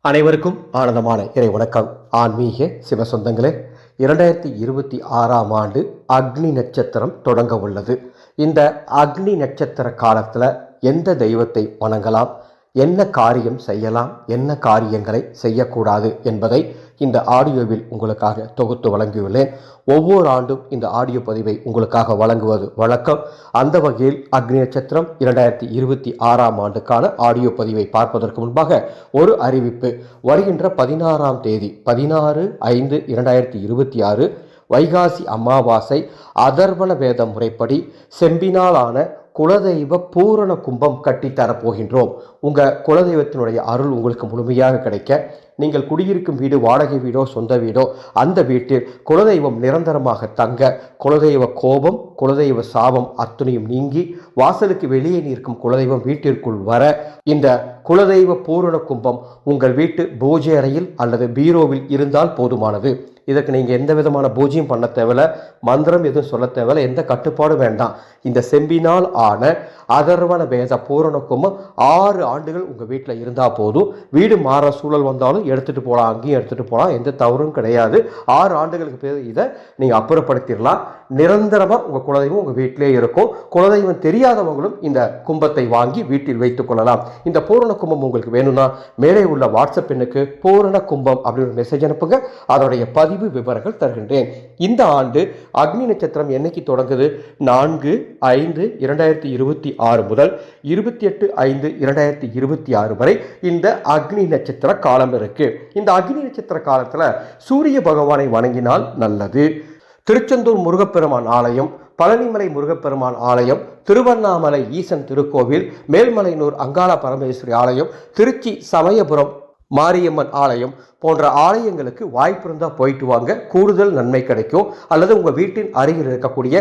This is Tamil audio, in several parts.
அனைவருக்கும் ஆனந்தமான இறை வணக்கம். ஆன்மீக சிவசொந்தங்களே, 2026ஆம் ஆண்டு அக்னி நட்சத்திரம் தொடங்க உள்ளது. இந்த அக்னி நட்சத்திர காலத்தில் எந்த தெய்வத்தை வணங்கலாம், என்ன காரியம் செய்யலாம், என்ன காரியங்களை செய்யக்கூடாது என்பதை இந்த ஆடியோவில் உங்களுக்காக தொகுத்து வழங்கியுள்ளேன். ஒவ்வொரு ஆண்டும் இந்த ஆடியோ பதிவை உங்களுக்காக வழங்குவது வழக்கம். அந்த வகையில் அக்னி நட்சத்திரம் 2026ஆம் ஆண்டுக்கான ஆடியோ பதிவை பார்ப்பதற்கு முன்பாக ஒரு அறிவிப்பு. வருகின்ற 16ஆம் தேதி 16/5/2026 வைகாசி அமாவாசை அதர்வண வேத முறைப்படி செம்பினாலான குலதெய்வ பூரண கும்பம் கட்டித்தரப்போகின்றோம். உங்கள் குலதெய்வத்தினுடைய அருள் உங்களுக்கு முழுமையாக கிடைக்க, நீங்கள் குடியிருக்கும் வீடு வாடகை வீடோ சொந்த வீடோ, அந்த வீட்டில் குலதெய்வம் நிரந்தரமாக தங்க, குலதெய்வ கோபம் குலதெய்வ சாபம் அத்துணையும் நீங்கி வாசலுக்கு வெளியே நிற்கும் குலதெய்வம் வீட்டிற்குள் வர இந்த குலதெய்வ பூரண கும்பம் உங்கள் வீட்டு பூஜை அறையில் அல்லது பீரோவில் இருந்தால் போதுமானது. இதற்கு நீங்கள் எந்த விதமான பூஜையும் பண்ண தேவையில்ல, மந்திரம் எதுவும் சொல்ல தேவையில்ல, எந்த கட்டுப்பாடும் வேண்டாம். இந்த செம்பினால் ஆன அதர்வண வேத பூரண கும்பம் 6 ஆண்டுகள் உங்கள் வீட்டில் இருந்தால் போதும். வீடு மாற சூழல் வந்தாலும் எடுத்துகிட்டு போகலாம், அங்கேயும் எடுத்துகிட்டு போகலாம், எந்த தவறும் கிடையாது. 6 ஆண்டுகளுக்கு பேர் இதை நீங்கள் அப்புறப்படுத்திடலாம். நிரந்தரமாக உங்கள் குலதெய்வம் உங்கள் வீட்டிலே இருக்கும். குலதெய்வம் தெரியாதவங்களும் இந்த கும்பத்தை வாங்கி வீட்டில் வைத்துக் கொள்ளலாம். இந்த பூரண கும்பம் உங்களுக்கு வேணும்னா மேலே உள்ள வாட்ஸ்அப் எண்ணுக்கு பூரண கும்பம் அப்படின்னு மெசேஜ் அனுப்புங்க. அதனுடைய பதிவு விவரங்கள் தருகின்றேன். இந்த ஆண்டு அக்னி நட்சத்திரம் என்னைக்கு தொடங்குது? 4/5/2026 முதல் 28/5/2026 வரை இந்த அக்னி நட்சத்திர காலம் இருக்கு. இந்த அக்னி நட்சத்திர காலத்துல சூரிய பகவானை வணங்கினால் நல்லது. திருச்செந்தூர் முருகப்பெருமான் ஆலயம், பழனிமலை முருகப்பெருமான் ஆலயம், திருவண்ணாமலை ஈசன் திருக்கோவில், மேல்மலையனூர் அங்காள பரமேஸ்வரி ஆலயம், திருச்சி சமயபுரம் மாரியம்மன் ஆலயம் போன்ற ஆலயங்களுக்கு வாய்ப்பு இருந்தால் போயிட்டு வாங்க, கூடுதல் நன்மை கிடைக்கும். அல்லது உங்கள் வீட்டின் அருகில் இருக்கக்கூடிய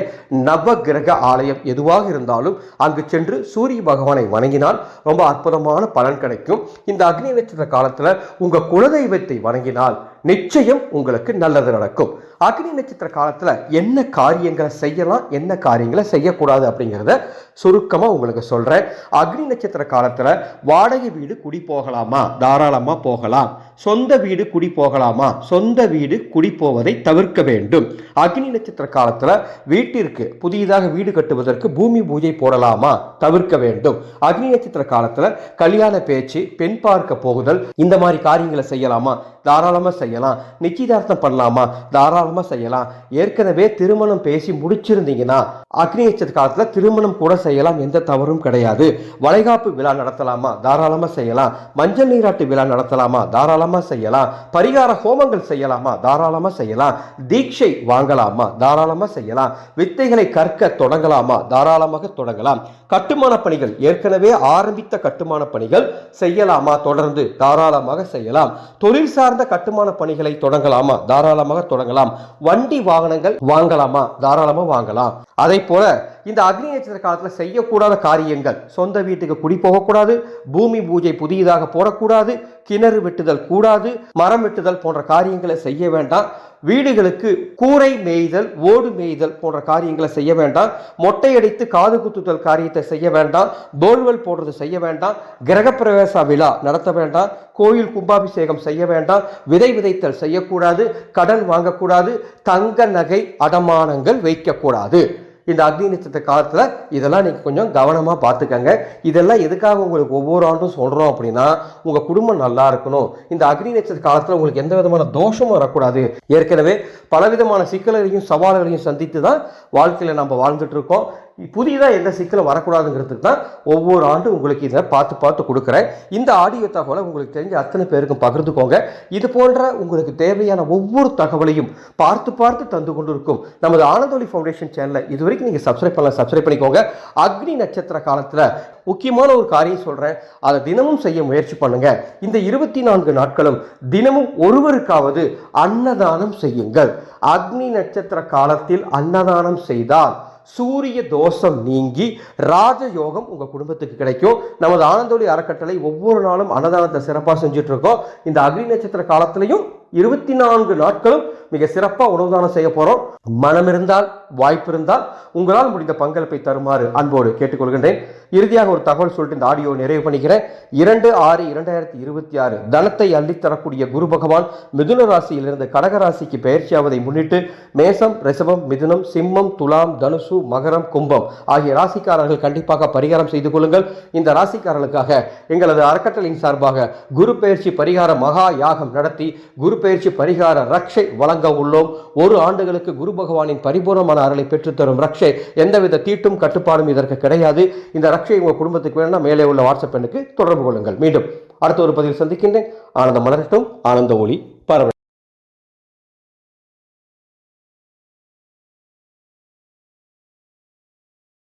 நவகிரக ஆலயம் எதுவாக இருந்தாலும் அங்கு சென்று சூரிய பகவானை வணங்கினால் ரொம்ப அற்புதமான பலன் கிடைக்கும். இந்த அக்னி நட்சத்திர காலத்தில் உங்கள் குலதெய்வத்தை வணங்கினால் நிச்சயம் உங்களுக்கு நல்லது நடக்கும். அக்னி நட்சத்திர காலத்தில் என்ன காரியங்களை செய்யலாம், என்ன காரியங்களை செய்யக்கூடாது அப்படிங்கிறத சுருக்கமாக உங்களுக்கு சொல்கிறேன். அக்னி நட்சத்திர காலத்தில் வாடகை வீடு குடி போகலாமா? தாராளமாக போகலாம். சொந்த வீடு குடி போகலாமா? சொந்த வீடு குடி போவதை தவிர்க்க வேண்டும். அக்னி நட்சத்திர காலத்தில் வீட்டிற்கு புதிதாக வீடு கட்டுவதற்கு பூமி பூஜை போடலாமா? தவிர்க்க வேண்டும். அக்னி நட்சத்திர காலத்தில் கல்யாண பேச்சு, பெண் பார்க்க போகுதல், இந்த மாதிரி காரியங்களை செய்யலாமா? தாராளமாக செய்யலாம். நிச்சயதார்த்தம் பண்ணலாமா? தாராளமாக செய்யலாம். ஏற்கனவே திருமணம் பேசி முடிச்சிருந்தீங்கன்னா அக்னி நட்சத்திர காலத்தில் திருமணம் கூட செய்யலாம், எந்த தவறும் கிடையாது. வளைகாப்பு விழா நடத்தலாமா? தாராளமாக செய்யலாம். மஞ்சள் நீராட்டு விழா நடத்தலாமா? தாராளமாக செய்யலாம். பரிகார ஹோமங்கள் செய்யலாமா? தாராளமாக செய்யலாம். தீட்சை வாங்கலாமா? தாராளமாக செய்யலாம். வித்தைகளை கற்க தொடங்கலாமா? தாராளமாக தொடங்கலாம். கட்டுமான பணிகள், ஏற்கனவே ஆரம்பித்த கட்டுமான பணிகள் செய்யலாமா? தொடர்ந்து தாராளமாக செய்யலாம். தொழில் சார்ந்த கட்டுமான பணிகளை தொடங்கலாமா? தாராளமாக தொடங்கலாம். வண்டி வாகனங்கள் வாங்கலாமா? தாராளமாக வாங்கலாம். அதே போல இந்த அக்னி நட்சத்திர காலத்தில் செய்யக்கூடாத காரியங்கள்: சொந்த வீட்டுக்கு குடி போகக்கூடாது, பூமி பூஜை புதியதாக போடக்கூடாது, கிணறு வெட்டுதல் கூடாது, மரம் வெட்டுதல் போன்ற காரியங்களை செய்ய வேண்டாம். வீடுகளுக்கு கூரை மேய்தல், ஓடு மேய்தல் போன்ற காரியங்களை செய்ய வேண்டாம். மொட்டையடித்து காது குத்துதல் காரியத்தை செய்ய வேண்டாம். போல்வெல் போடுறது செய்ய வேண்டாம். கிரகப்பிரவேச விழா நடத்த வேண்டாம். கோயில் கும்பாபிஷேகம் செய்ய வேண்டாம். விதை விதைத்தல் செய்யக்கூடாது. கடன் வாங்கக்கூடாது. தங்க நகை அடமானங்கள் வைக்கக்கூடாது. இந்த அக்னி நட்சத்திர காலத்தில் இதெல்லாம் நீங்கள் கொஞ்சம் கவனமாக பார்த்துக்கங்க. இதெல்லாம் எதுக்காக உங்களுக்கு ஒவ்வொரு ஆண்டும் சொல்கிறோம் அப்படின்னா, உங்கள் குடும்பம் நல்லா இருக்கணும். இந்த அக்னி நட்சத்திர காலத்தில் உங்களுக்கு எந்த விதமான தோஷமும் வரக்கூடாது. ஏற்கனவே பலவிதமான சிக்கல்களையும் சவால்களையும் சந்தித்து தான் வாழ்க்கையில் நம்ம வாழ்ந்துட்டு இருக்கோம். புதிதாக எந்த சிக்கலும் வரக்கூடாதுங்கிறதுக்கு தான் ஒவ்வொரு ஆண்டும் உங்களுக்கு இதை பார்த்து கொடுக்குறேன். இந்த ஆடியோ தகவலை உங்களுக்கு தெரிஞ்ச அத்தனை பேருக்கும் பகிர்ந்துக்கோங்க. இது போன்ற உங்களுக்கு தேவையான ஒவ்வொரு தகவலையும் பார்த்து தந்து கொண்டிருக்கும் நமது ஆனந்தொலி ஃபவுண்டேஷன் சேனலை இதுவரைக்கும் நீங்கள் சப்ஸ்கிரைப் பண்ணிக்கோங்க. அக்னி நட்சத்திர காலத்தில் முக்கியமான ஒரு காரியம் சொல்கிறேன், அதை தினமும் செய்ய முயற்சி பண்ணுங்க. இந்த 24 நாட்களும் தினமும் ஒருவருக்காவது அன்னதானம் செய்யுங்கள். அக்னி நட்சத்திர காலத்தில் அன்னதானம் செய்தால் சூரிய தோஷம் நீங்கி ராஜயோகம் உங்க குடும்பத்துக்கு கிடைக்கும். நமது ஆனந்தொலி அறக்கட்டளை ஒவ்வொரு நாளும் அன்னதானத்தை சிறப்பாக செஞ்சுட்டு இருக்கோம். இந்த அக்னி நட்சத்திர காலத்திலையும் 24 நாட்களும் மிக சிறப்பாக உணவு தானம் செய்ய போறோம். மனம் இருந்தால், வாய்ப்பு இருந்தால் உங்களால் முடிந்த பங்களிப்பை தருமாறு அன்போடு கேட்டுக்கொள்கின்றேன். இறுதியாக ஒரு தகவல் சொல்லிட்டு இந்த ஆடியோ நிறைவு பண்ணிக்கிறேன். 2/6/2026 தனத்தை அள்ளித்தரக்கூடிய குரு பகவான் மிதுன ராசியிலிருந்து கடக ராசிக்கு பெயர்ச்சியாவதை முன்னிட்டு மேசம், ரிஷபம், மிதுனம், சிம்மம், துலாம், தனுசு, மகரம், கும்பம் ஆகிய ராசிக்காரர்கள் கண்டிப்பாக பரிகாரம் செய்து கொள்ளுங்கள். இந்த ராசிக்காரர்களுக்காக எங்களது அறக்கட்டளையின் சார்பாக குரு பெயர்ச்சி பரிகார மகா யாகம் நடத்தி குரு பெயர்ச்சி பரிகார ரக்ஷை வழங்க உள்ளோம். 1 ஆண்டுகளுக்கு குரு பகவானின் பரிபூர்ணமான அருளை பெற்றுத்தரும் ரக்ஷை. எந்தவித தீட்டும் கட்டுப்பாடும் இதற்கு கிடையாது. இந்த ரக்ஷை உங்கள் குடும்பத்துக்கு வேணும்னா மேலே உள்ள வாட்ஸ்அப் எண்ணுக்கு தொடர்பு கொள்ளுங்கள். மீண்டும் அடுத்த ஒரு பதிவில் சந்திக்கின்றேன். ஆனந்தம் மலரட்டும். ஆனந்த ஒளி